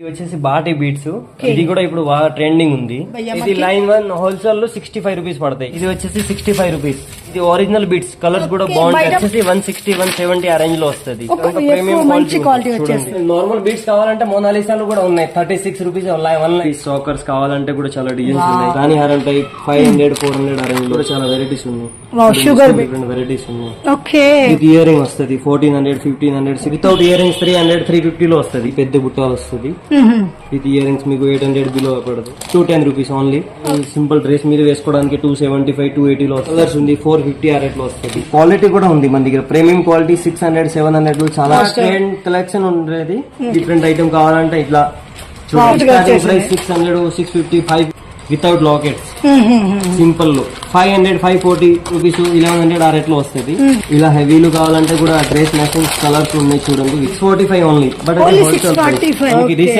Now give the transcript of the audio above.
ఇది వచ్చేసి బాటి బీట్స్, ఇది కూడా ఇప్పుడు బాగా ట్రెండింగ్ ఉంది. ఇది లైన్ 1 హోల్సేల్ లో 65 రూపీస్ పడతాయి. ఇది వచ్చేసి 65 రూపీస్. ఇది ఒరిజినల్ బీట్స్, కలర్స్ కూడా బాగుంటాయి. వచ్చేసి 160 170 ఆ రేంజ్ లో వస్తుంది. Premium quality. నార్మల్ బీట్స్ కావాలంటే మోనాలిసాలు కూడా ఉన్నాయి, 36 రూపీస్. స్టాకర్స్ కావాలంటే కూడా చాలా డిజైన్స్ ఉన్నాయి. రాణి హారం టైప్ 500 400 ఆ రేంజ్ లో చాలా వెరైటీస్ ఉన్నాయి. డిఫరెంట్ వెరైటీస్ ఉన్నాయి. ఇది ఇయర్ రింగ్ వస్తుంది 1400 1500. వితౌట్ ఇయర్ రింగ్స్ 300 350 లో వస్తుంది. పెద్ద బుట్టాలు వస్తుంది. ఇది ఇయర్ రింగ్స్ మీకు 800 బిలో పడదు. 210 రూపీస్ ఓన్లీ. సింపుల్ డ్రెస్ మీద వేసుకోవడానికి 275 280 లో కలర్స్ ఉంది. 450 ఆ రేట్ లో వస్తుంది. క్వాలిటీ కూడా ఉంది మన దగ్గర, ప్రీమియం క్వాలిటీ 600 700 లో చాలా ట్రెండ్ కలెక్షన్ ఉండేది. డిఫరెంట్ ఐటమ్ కావాలంటే ఇట్లా ప్రైస్ 600 650 5 వితౌట్ లాకెట్స్ సింపుల్ లో 500 540 రూపీస్ 1100 ఆ రేట్ లో వస్తుంది. ఇలా హెవీలు కావాలంటే కూడా డ్రెస్ మ్యాచింగ్ కలర్స్ ఉన్నాయి చూడండి. 645 ఓన్లీ. బట్